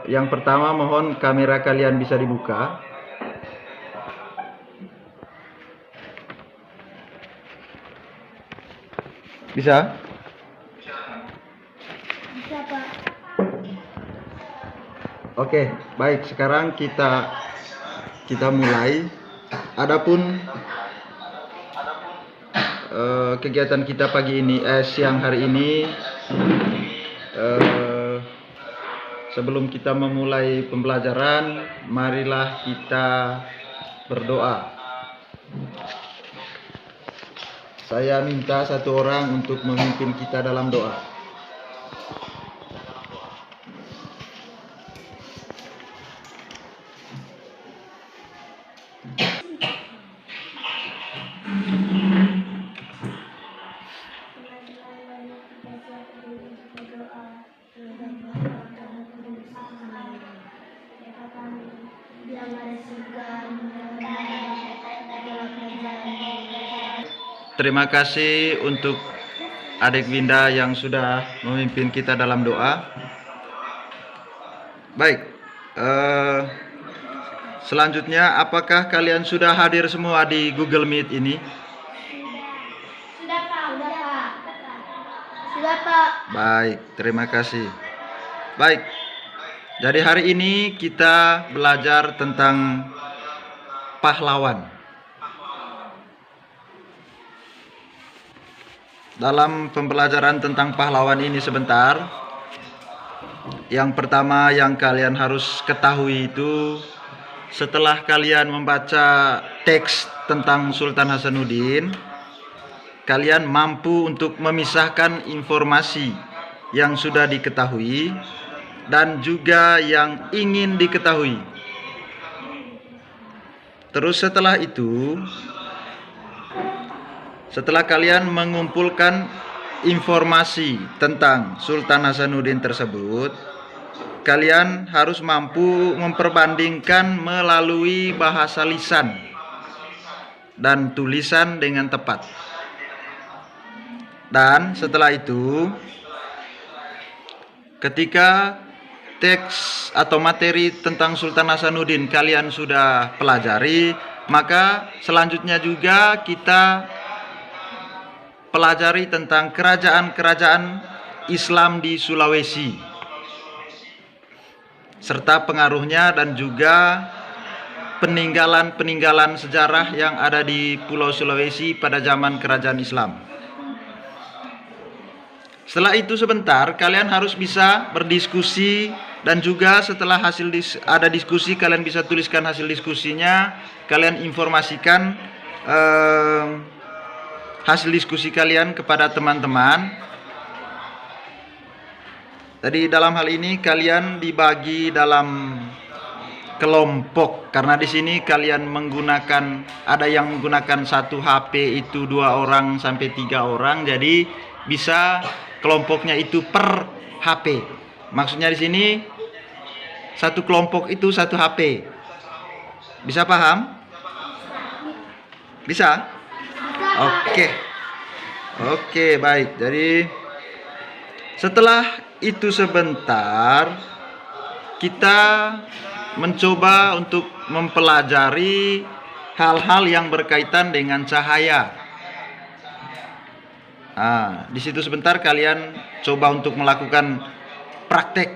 Yang pertama, mohon kamera kalian bisa dibuka. Bisa? Bisa, Pak. Oke, baik. Sekarang kita mulai. Adapun kegiatan kita pagi ini, siang hari ini, sebelum kita memulai pembelajaran, marilah kita berdoa. Saya minta satu orang untuk memimpin kita dalam doa. Terima kasih untuk adik Winda yang sudah memimpin kita dalam doa. Baik, selanjutnya apakah kalian sudah hadir semua di Google Meet ini? Sudah, Pak. Sudah, Pak. Baik, terima kasih. Baik, jadi hari ini kita belajar tentang pahlawan. Dalam pembelajaran tentang pahlawan ini sebentar, yang pertama yang kalian harus ketahui itu, setelah kalian membaca teks tentang Sultan Hasanuddin, kalian mampu untuk memisahkan informasi yang sudah diketahui dan juga yang ingin diketahui. Terus setelah itu, setelah kalian mengumpulkan informasi tentang Sultan Hasanuddin tersebut, kalian harus mampu memperbandingkan melalui bahasa lisan dan tulisan dengan tepat. Dan setelah itu, ketika teks atau materi tentang Sultan Hasanuddin kalian sudah pelajari, maka selanjutnya juga kita pelajari tentang kerajaan-kerajaan Islam di Sulawesi serta pengaruhnya dan juga peninggalan-peninggalan sejarah yang ada di Pulau Sulawesi pada zaman kerajaan Islam. Setelah itu sebentar kalian harus bisa berdiskusi, dan juga setelah ada diskusi kalian bisa tuliskan hasil diskusinya, kalian informasikan hasil diskusi kalian kepada teman-teman. Jadi dalam hal ini kalian dibagi dalam kelompok, karena di sini kalian menggunakan, ada yang menggunakan satu HP itu 2 orang sampai 3 orang, jadi bisa kelompoknya itu per HP. Maksudnya di sini satu kelompok itu satu HP. Bisa paham? Bisa? Oke, baik. Jadi setelah itu sebentar kita mencoba untuk mempelajari hal-hal yang berkaitan dengan cahaya. Di situ sebentar kalian coba untuk melakukan praktek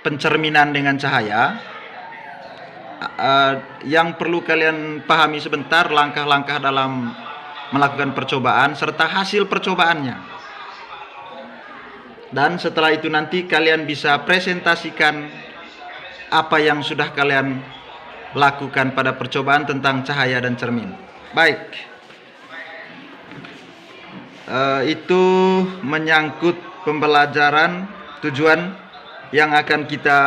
pencerminan dengan cahaya. Yang perlu kalian pahami sebentar langkah-langkah dalam melakukan percobaan serta hasil percobaannya. Dan setelah itu nanti kalian bisa presentasikan apa yang sudah kalian lakukan pada percobaan tentang cahaya dan cermin. Baik, itu menyangkut pembelajaran tujuan yang akan kita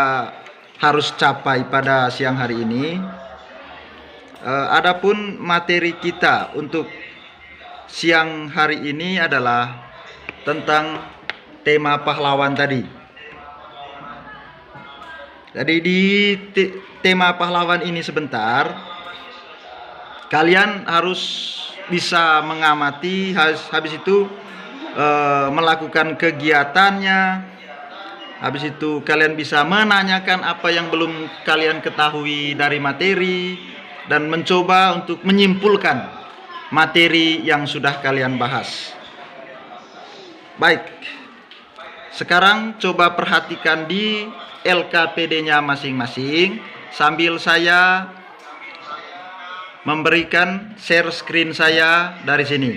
harus capai pada siang hari ini. Adapun materi kita untuk siang hari ini adalah tentang tema pahlawan tadi. Jadi di tema pahlawan ini sebentar kalian harus bisa mengamati, habis itu melakukan kegiatannya, Habis itu kalian bisa menanyakan apa yang belum kalian ketahui dari materi dan mencoba untuk menyimpulkan materi yang sudah kalian bahas. Baik. Sekarang coba perhatikan di LKPD-nya masing-masing sambil saya memberikan share screen saya dari sini.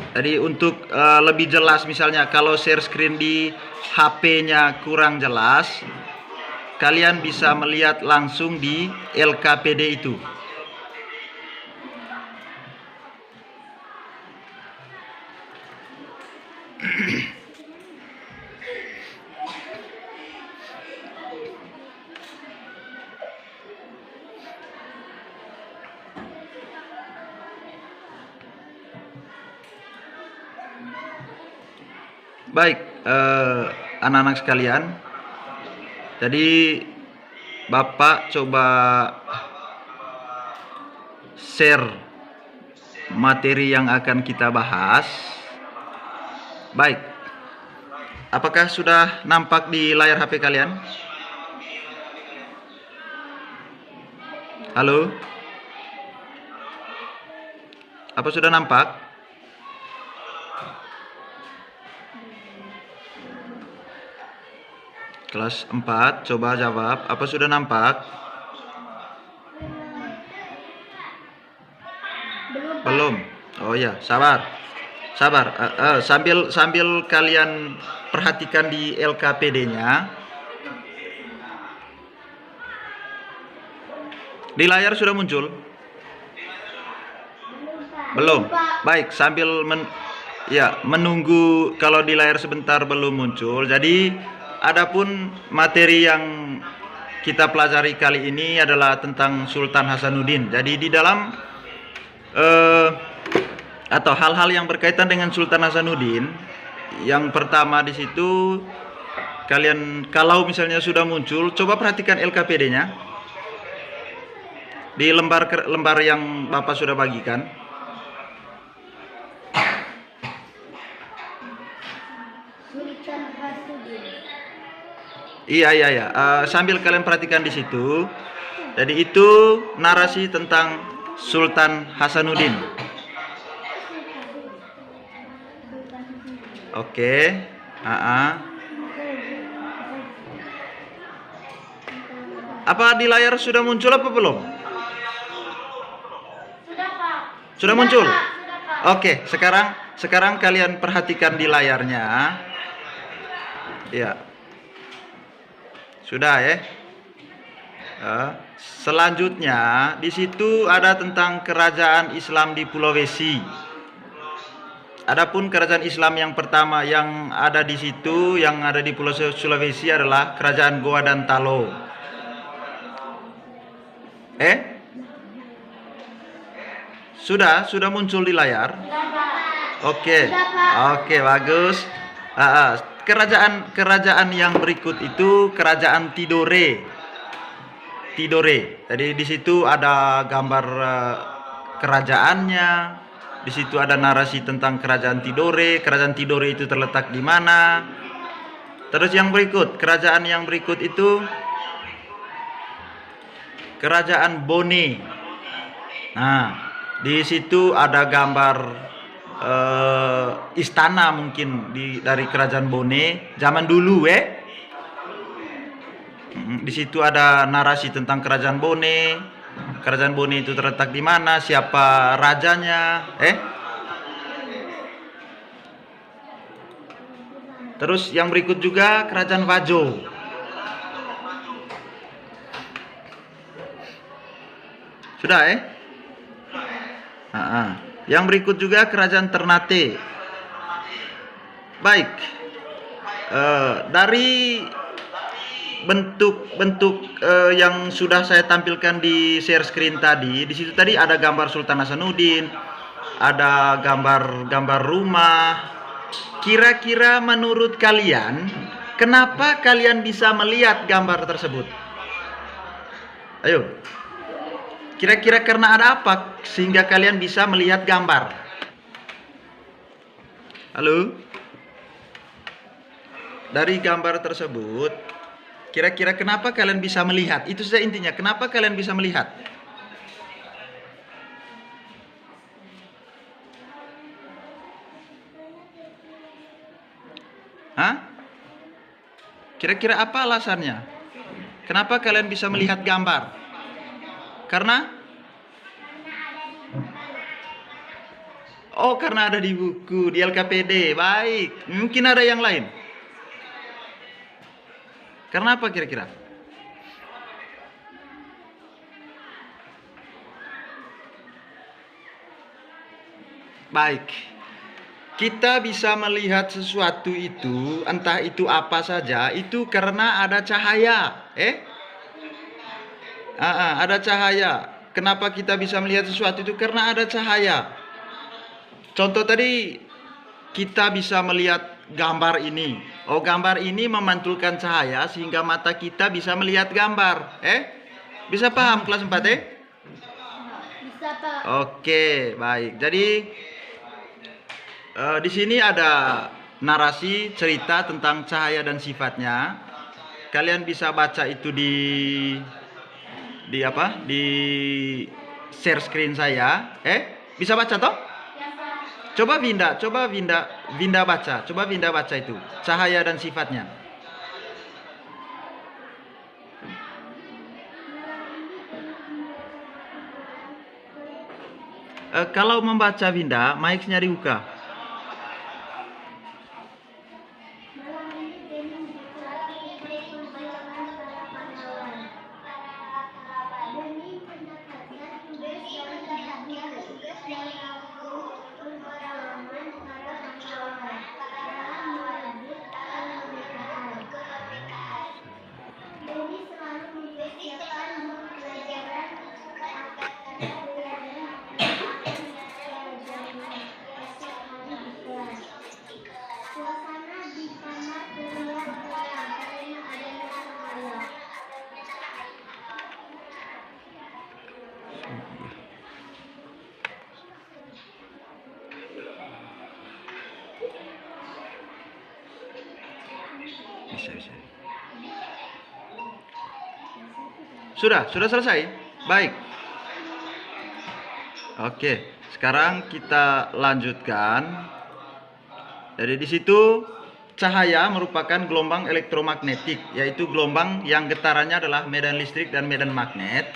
Jadi untuk lebih jelas, misalnya kalau share screen di HP-nya kurang jelas, kalian bisa melihat langsung di LKPD itu. Baik, anak-anak sekalian, jadi Bapak coba share materi yang akan kita bahas. Baik, apakah sudah nampak di layar HP kalian? Halo? Apa sudah nampak? Kelas 4, coba jawab. Apa sudah nampak? Belum. Oh ya, sabar. Sabar. Sambil kalian perhatikan di LKPD-nya. Di layar sudah muncul? Belum. Baik, sambil menunggu. Kalau di layar sebentar belum muncul. Jadi adapun materi yang kita pelajari kali ini adalah tentang Sultan Hasanuddin. Jadi di dalam atau hal-hal yang berkaitan dengan Sultan Hasanuddin, yang pertama di situ kalian kalau misalnya sudah muncul, coba perhatikan LKPD-nya di lembar yang Bapak sudah bagikan. Iya. Sambil kalian perhatikan di situ. Jadi itu narasi tentang Sultan Hasanuddin. Oke. Apa di layar sudah muncul apa belum? Sudah, Pak. Sudah muncul? Pak. Sudah, Pak. Oke, sekarang kalian perhatikan di layarnya. Ya. Sudah ya. Selanjutnya di situ ada tentang kerajaan Islam di Pulau Wesi. Adapun kerajaan Islam yang pertama yang ada di situ, yang ada di Pulau Sulawesi adalah kerajaan Goa dan Talo. Sudah muncul di layar. Oke, bagus. Kerajaan yang berikut itu kerajaan Tidore. Jadi di situ ada gambar kerajaannya. Di situ ada narasi tentang kerajaan Tidore. Kerajaan Tidore itu terletak di mana? Terus yang berikut, kerajaan yang berikut itu kerajaan Bone. Nah, di situ ada gambar istana mungkin dari kerajaan Bone zaman dulu Di situ ada narasi tentang kerajaan Bone. Kerajaan Bone itu terletak di mana? Siapa rajanya? Terus yang berikut juga kerajaan Wajo. Sudah Yang berikut juga kerajaan Ternate. Baik. Dari bentuk-bentuk yang sudah saya tampilkan di share screen tadi, di situ tadi ada gambar Sultan Hasanuddin, ada gambar rumah. Kira-kira menurut kalian, kenapa kalian bisa melihat gambar tersebut? Ayo. Kira-kira karena ada apa sehingga kalian bisa melihat gambar? Halo? Dari gambar tersebut, kira-kira kenapa kalian bisa melihat? Itu saja intinya. Kenapa kalian bisa melihat? Hah? Kira-kira apa alasannya? Kenapa kalian bisa melihat gambar? Karena? Oh, karena ada di buku, di LKPD. Baik. Mungkin ada yang lain. Karena apa kira-kira? Baik. Kita bisa melihat sesuatu itu, entah itu apa saja, itu karena ada cahaya. Ada cahaya. Kenapa kita bisa melihat sesuatu itu? Karena ada cahaya. Contoh tadi, kita bisa melihat gambar ini. Oh, gambar ini memantulkan cahaya sehingga mata kita bisa melihat gambar. Bisa paham kelas 4, Bisa, Pak. Oke, baik. Jadi di sini ada narasi cerita tentang cahaya dan sifatnya. Kalian bisa baca itu di apa? Di share screen saya. Bisa baca toh? Ya, Pak. Coba Vinda baca. Coba Vinda baca itu. Cahaya dan sifatnya. Kalau membaca Vinda, mic-nya dibuka. Suasana di kamar terlihat terang karena adanya cahaya. Bisa. Sudah selesai? Baik. Oke, sekarang kita lanjutkan. Jadi di situ cahaya merupakan gelombang elektromagnetik, yaitu gelombang yang getarannya adalah medan listrik dan medan magnet.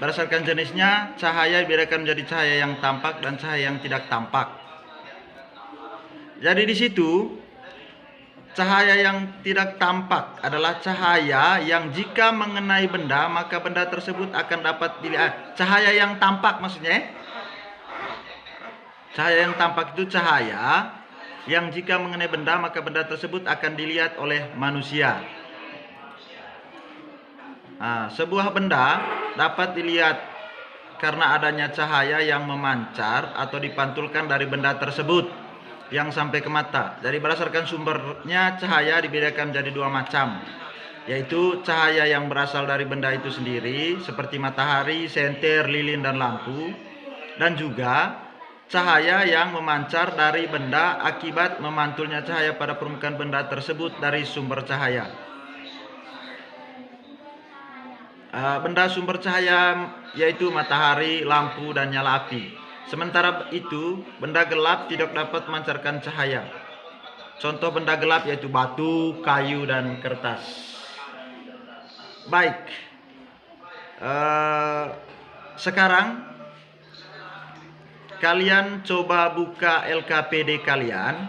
Berdasarkan jenisnya, cahaya dibedakan menjadi cahaya yang tampak dan cahaya yang tidak tampak. Jadi di situ cahaya yang tidak tampak adalah cahaya yang jika mengenai benda maka benda tersebut akan dapat dilihat. Cahaya yang tampak maksudnya? Cahaya yang tampak itu cahaya yang jika mengenai benda maka benda tersebut akan dilihat oleh manusia. Sebuah benda dapat dilihat karena adanya cahaya yang memancar atau dipantulkan dari benda tersebut yang sampai ke mata. Jadi berdasarkan sumbernya cahaya dibedakan menjadi dua macam, yaitu cahaya yang berasal dari benda itu sendiri seperti matahari, senter, lilin, dan lampu, dan juga cahaya yang memancar dari benda akibat memantulnya cahaya pada permukaan benda tersebut dari sumber cahaya. Benda sumber cahaya yaitu matahari, lampu, dan nyala api. Sementara itu, benda gelap tidak dapat memancarkan cahaya. Contoh benda gelap yaitu batu, kayu, dan kertas. Baik. Sekarang kalian coba buka LKPD kalian,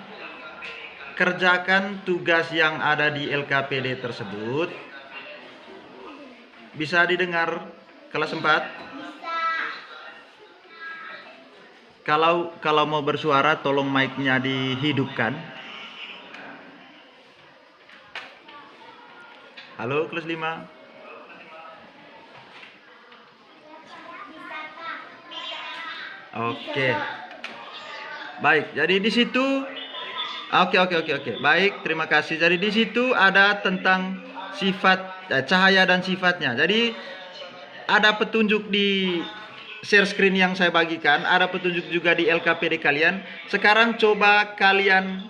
kerjakan tugas yang ada di LKPD tersebut. Bisa didengar kelas 4? Kalau mau bersuara tolong mic-nya dihidupkan. Halo kelas 5. Oke. Baik, jadi di situ Oke. Baik, terima kasih. Jadi di situ ada tentang sifat cahaya dan sifatnya. Jadi ada petunjuk di share screen yang saya bagikan, ada petunjuk juga di LKPD kalian. Sekarang coba kalian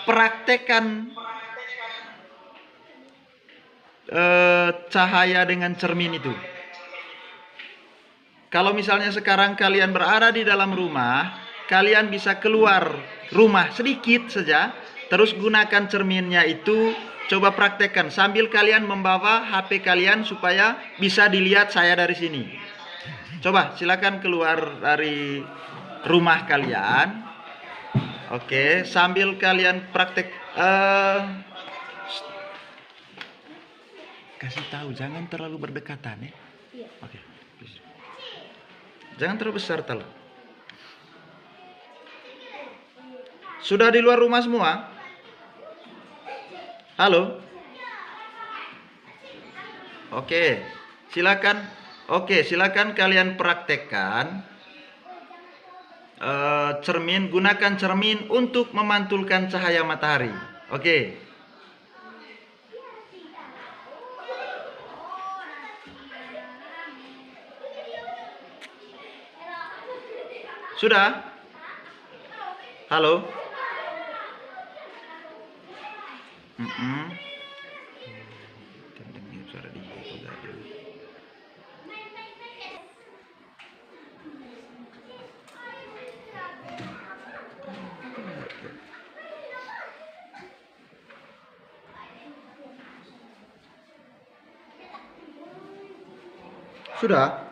praktekkan cahaya dengan cermin itu. Kalau misalnya sekarang kalian berada di dalam rumah, kalian bisa keluar rumah sedikit saja, terus gunakan cerminnya itu, coba praktekkan sambil kalian membawa HP kalian supaya bisa dilihat saya dari sini. Coba silakan keluar dari rumah kalian. Oke, sambil kalian praktek, kasih tahu jangan terlalu berdekatan ya. Iya. Oke. Jangan terlalu besar tal. Sudah di luar rumah semua? Halo? Oke, silakan. Oke, silakan kalian praktekkan cermin. Gunakan cermin untuk memantulkan cahaya matahari. Oke. Sudah? Halo? Sudah?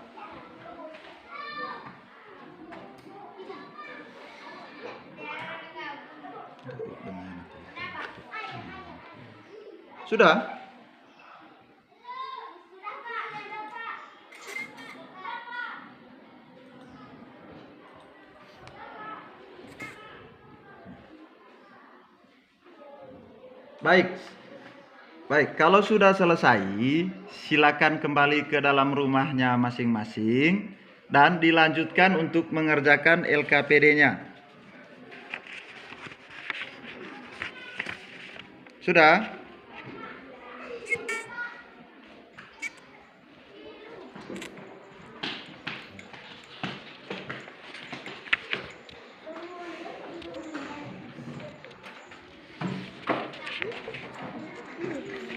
Sudah? Baik. Baik, kalau sudah selesai, silakan kembali ke dalam rumahnya masing-masing dan dilanjutkan untuk mengerjakan LKPD-nya. Sudah?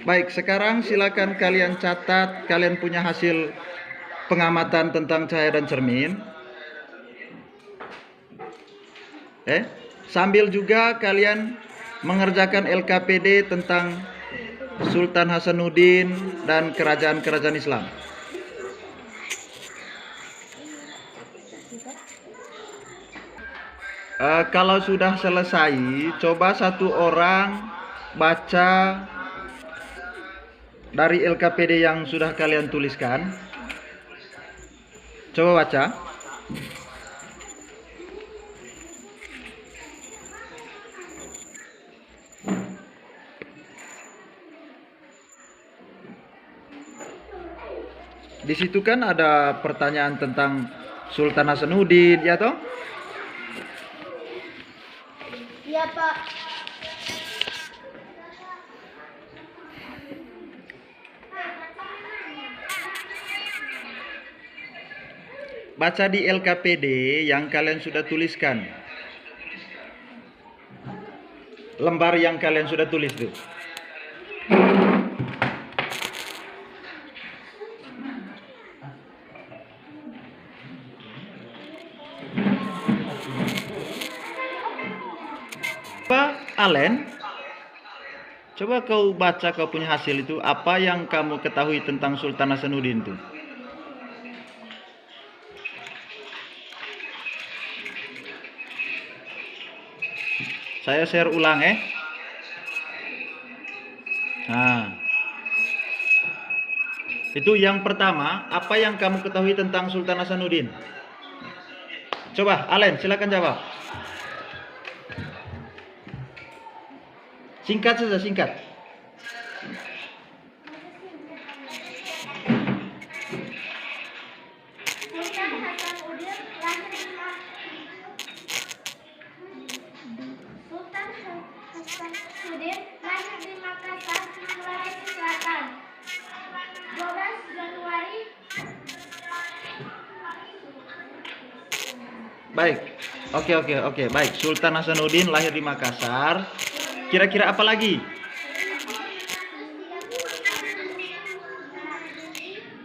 Baik, sekarang silakan kalian catat kalian punya hasil pengamatan tentang cahaya dan cermin. Sambil juga kalian mengerjakan LKPD tentang Sultan Hasanuddin dan kerajaan-kerajaan Islam. Kalau sudah selesai, coba satu orang baca dari LKPD yang sudah kalian tuliskan. Coba baca. Di situ kan ada pertanyaan tentang Sultan Hasanuddin, ya toh? Iya, Pak. Baca di LKPD yang kalian sudah tuliskan. Lembar yang kalian sudah tulis tuh. Pak Alen, coba kau baca kau punya hasil itu. Apa yang kamu ketahui tentang Sultan Hasanuddin tuh? Saya share ulang Nah, itu yang pertama. Apa yang kamu ketahui tentang Sultan Hasanuddin? Coba, Alen, silakan jawab. Singkat saja, singkat. Sultan Hasanuddin lahir di Makassar, Sulawesi Selatan, 12 Januari. Baik. Oke. Baik, Sultan Hasanuddin lahir di Makassar. Kira-kira apa lagi?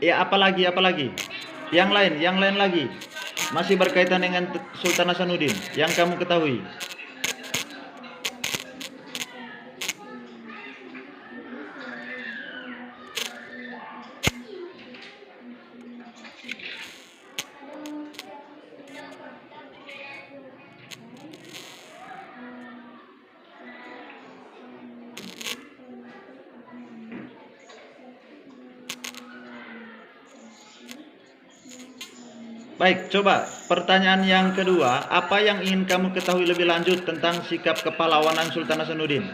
Ya, apalagi, apalagi? Yang lain lagi. Masih berkaitan dengan Sultan Hasanuddin yang kamu ketahui. Baik, coba pertanyaan yang kedua, apa yang ingin kamu ketahui lebih lanjut tentang sikap kepahlawanan Sultan Hasanuddin?